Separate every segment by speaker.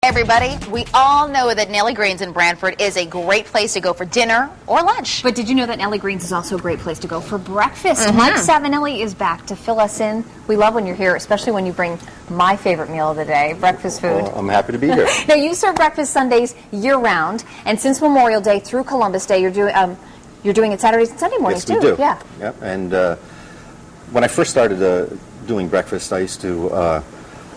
Speaker 1: Everybody, we all know that Nellie Greens in Brantford is a great place to go for dinner or lunch.
Speaker 2: But did you know that Nellie Greens is also a great place to go for breakfast? Mike Savinelli is back to fill us in. We love when you're here, especially when you bring my favorite meal of the day, breakfast food.
Speaker 3: Well, I'm happy to be here.
Speaker 2: Now, you serve breakfast Sundays year-round, and since Memorial Day through Columbus Day, you're doing it Saturdays and Sunday mornings,
Speaker 3: yes,
Speaker 2: too.
Speaker 3: We do.
Speaker 2: Yeah.
Speaker 3: Yep. And when I first started doing breakfast, I used to...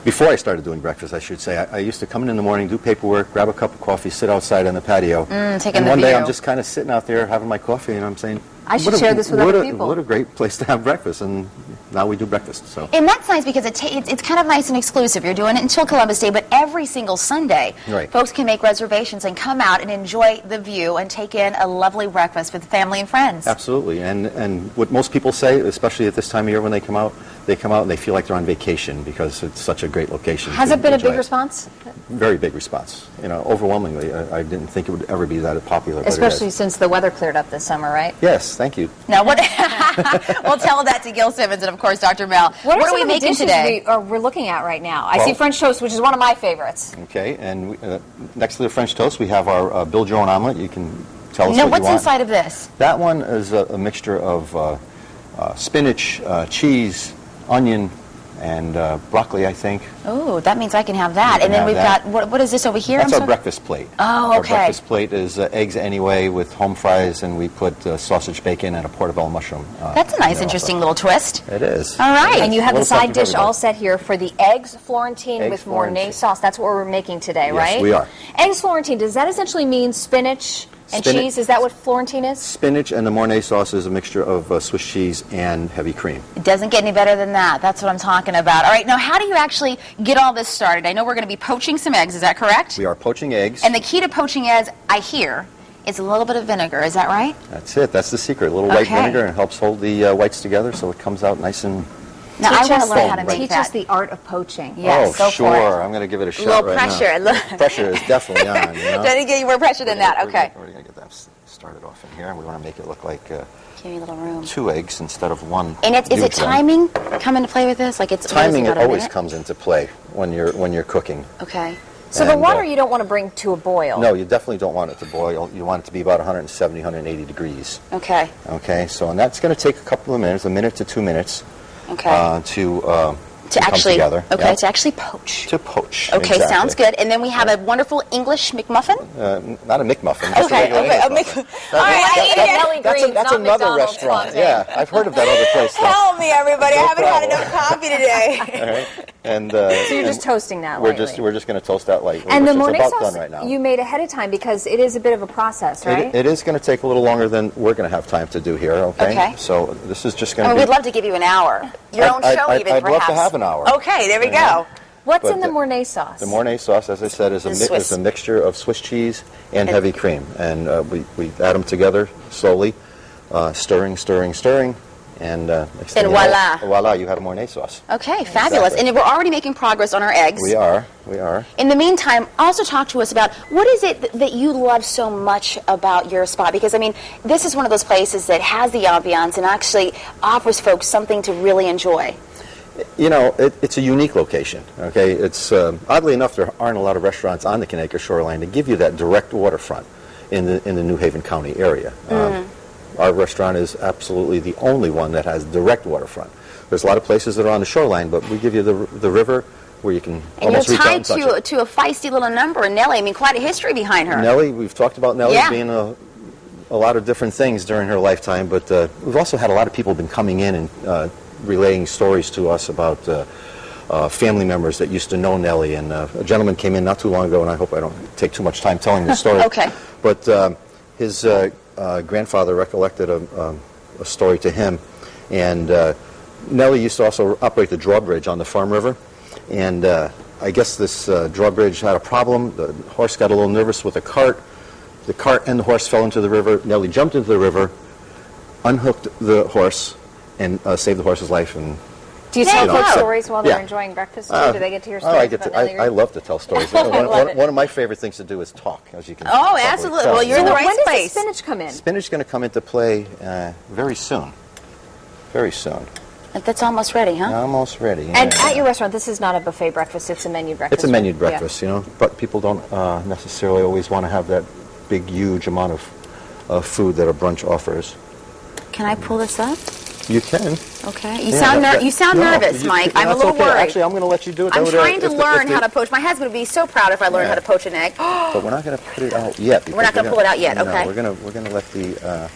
Speaker 3: before I started doing breakfast, I should say, I used to come in the morning, do paperwork, grab a cup of coffee, sit outside on the patio.
Speaker 1: Taking
Speaker 3: and
Speaker 1: the
Speaker 3: one day
Speaker 1: view.
Speaker 3: I'm just kind of sitting out there having my coffee, and I'm saying,
Speaker 2: I should share this with other people.
Speaker 3: What a great place to have breakfast, and now we do breakfast. So.
Speaker 1: And that's nice because it's kind of nice and exclusive. You're doing it until Columbus Day, but every single Sunday, folks can make reservations and come out and enjoy the view and take in a lovely breakfast with family and friends.
Speaker 3: Absolutely, and what most people say, especially at this time of year when they come out and they feel like they're on vacation because it's such a great location.
Speaker 2: Has it been a big response?
Speaker 3: Very big response. You know, overwhelmingly. I didn't think it would ever be that popular.
Speaker 2: Especially since the weather cleared up this summer, right?
Speaker 3: Yes, thank you.
Speaker 1: Now, what? We'll tell that to Gil Simmons and, of course, Dr. Mel. What are we making today?
Speaker 2: We're looking at right now. I see French toast, which is one of my favorites.
Speaker 3: Okay, and next to the French toast, we have our build your own omelet. You can tell us what you want.
Speaker 1: What's inside of this?
Speaker 3: That one is a mixture of spinach, cheese, onion, and broccoli, I think.
Speaker 1: Oh, that means I can have that. And then we've got, what is this over here?
Speaker 3: That's our breakfast plate.
Speaker 1: Oh, okay.
Speaker 3: Our breakfast plate is eggs anyway with home fries, and we put sausage bacon and a portobello mushroom.
Speaker 1: That's a nice, interesting little twist.
Speaker 3: It is.
Speaker 1: All right.
Speaker 2: And you have the side dish all set here for the eggs Florentine with Mornay sauce. That's what we're making today, right?
Speaker 3: Yes, we are.
Speaker 2: Eggs Florentine, does that essentially mean spinach and cheese? Is that what Florentine is?
Speaker 3: Spinach, and the Mornay sauce is a mixture of Swiss cheese and heavy cream.
Speaker 1: It doesn't get any better than that. That's what I'm talking about. All right, now how do you actually get all this started? I know we're going to be poaching some eggs. Is that correct?
Speaker 3: We are poaching eggs.
Speaker 1: And the key to poaching eggs, I hear, is a little bit of vinegar. Is that right?
Speaker 3: That's it. That's the secret. A little white vinegar, and it helps hold the whites together so it comes out nice and...
Speaker 1: Now, I want to learn how to make
Speaker 2: Teach us the art of poaching.
Speaker 1: Yes,
Speaker 3: oh, sure. I'm going to give it a shot right
Speaker 1: pressure.
Speaker 3: now. Pressure is definitely on. You know?
Speaker 1: Doesn't get you more pressure than that. Okay.
Speaker 3: We're going to get that started off in here, and we want to make it look like
Speaker 1: give me a little room.
Speaker 3: 2 eggs instead of 1.
Speaker 1: And is it timing come into play with this? Like
Speaker 3: timing always comes into play when you're cooking.
Speaker 1: Okay.
Speaker 2: So the water you don't want to bring to a boil.
Speaker 3: No, you definitely don't want it to boil. You want it to be about 170, 180 degrees.
Speaker 1: Okay.
Speaker 3: Okay. So, and that's going to take a couple of minutes, 1 minute to 2 minutes.
Speaker 1: Okay.
Speaker 3: To
Speaker 1: actually
Speaker 3: come together.
Speaker 1: Okay, to actually poach.
Speaker 3: To poach.
Speaker 1: Okay,
Speaker 3: exactly.
Speaker 1: Sounds good. And then we have a wonderful English McMuffin.
Speaker 3: Not a McMuffin.
Speaker 1: Okay. All right.
Speaker 3: That's another restaurant. Yeah, I've heard of that other place.
Speaker 1: Help me, everybody! I haven't had enough coffee today.
Speaker 3: All right. And
Speaker 2: so you're just toasting that lightly.
Speaker 3: We're just going to toast that lightly.
Speaker 2: And the Mornay sauce
Speaker 3: right now.
Speaker 2: You made ahead of time because it is a bit of a process, right?
Speaker 3: It is going to take a little longer than we're going to have time to do here. Okay. So this is just going to be.
Speaker 1: We'd love to give you an hour. Your own show, even
Speaker 3: I'd
Speaker 1: perhaps.
Speaker 3: love to have an hour.
Speaker 1: Okay, there we go.
Speaker 2: What's in the Mornay sauce?
Speaker 3: The Mornay sauce, as I said, is a mixture of Swiss cheese and heavy cream, and we add them together slowly, stirring, and voila, you have a Mornay sauce.
Speaker 1: Okay, fabulous. And we're already making progress on our eggs.
Speaker 3: We are.
Speaker 1: In the meantime, also talk to us about what is it that you love so much about your spot? Because, I mean, this is one of those places that has the ambiance and actually offers folks something to really enjoy.
Speaker 3: You know, it's a unique location, okay? It's, oddly enough, there aren't a lot of restaurants on the Connecticut shoreline to give you that direct waterfront in the New Haven County area. Our restaurant is absolutely the only one that has direct waterfront. There's a lot of places that are on the shoreline, but we give you the river where you can almost reach out and touch it. And you're tied
Speaker 1: to a feisty little number, Nellie. I mean, quite a history behind her.
Speaker 3: Nellie, we've talked about Nellie being a lot of different things during her lifetime, but we've also had a lot of people been coming in and relaying stories to us about family members that used to know Nellie. And a gentleman came in not too long ago, and I hope I don't take too much time telling this story.
Speaker 1: Okay.
Speaker 3: But his grandfather recollected a story to him, and Nellie used to also operate the drawbridge on the Farm River, and I guess this drawbridge had a problem. The horse got a little nervous with the cart. The cart and the horse fell into the river. Nellie jumped into the river, unhooked the horse, and saved the horse's life. And
Speaker 2: do you tell folks stories while they're enjoying breakfast? Do they get to hear stories?
Speaker 3: I love to tell stories. One of my favorite things to do is talk, as you can.
Speaker 1: Oh, absolutely. Well, you're in the right
Speaker 2: place.
Speaker 1: When
Speaker 2: does the spinach come in?
Speaker 3: Spinach is going to come into play very soon. Very soon.
Speaker 1: That's almost ready, huh?
Speaker 3: Almost ready.
Speaker 2: And
Speaker 3: yeah.
Speaker 2: at your restaurant, this is not a buffet breakfast, it's a menu breakfast.
Speaker 3: It's a menued
Speaker 2: right?
Speaker 3: breakfast, you know, but people don't necessarily always want to have that big, huge amount of food that a brunch offers.
Speaker 1: Can I pull this up?
Speaker 3: You can.
Speaker 1: Okay. You sound nervous, Mike. I'm a little
Speaker 3: okay.
Speaker 1: worried.
Speaker 3: Actually, I'm going to let you do it.
Speaker 1: I'm trying to learn how to poach. My husband would be so proud if I learned how to poach an egg.
Speaker 3: But we're not going to put it out yet.
Speaker 1: We're not going to pull it out yet. Okay.
Speaker 3: No, we're going to let the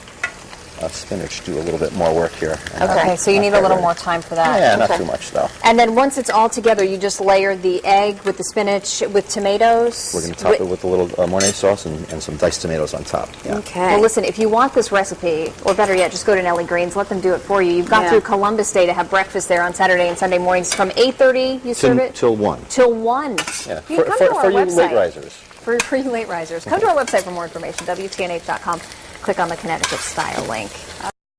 Speaker 3: spinach do a little bit more work here.
Speaker 2: Okay, so you need a little more time for that.
Speaker 3: Yeah, not too much though.
Speaker 2: And then once it's all together, you just layer the egg with the spinach with tomatoes.
Speaker 3: We're going to top it with a little Mornay sauce and some diced tomatoes on top. Yeah.
Speaker 1: Okay.
Speaker 2: Well, listen, if you want this recipe, or better yet, just go to Nellie Green's, let them do it for you. You've got through Columbus Day to have breakfast there on Saturday and Sunday mornings from 8:30. You serve it
Speaker 3: till 1.
Speaker 2: Till 1.
Speaker 3: Yeah.
Speaker 2: You come to our
Speaker 3: for you
Speaker 2: website.
Speaker 3: late risers.
Speaker 2: For you late risers, come to our website for more information. WTN8.com. Click on the Connecticut Style link.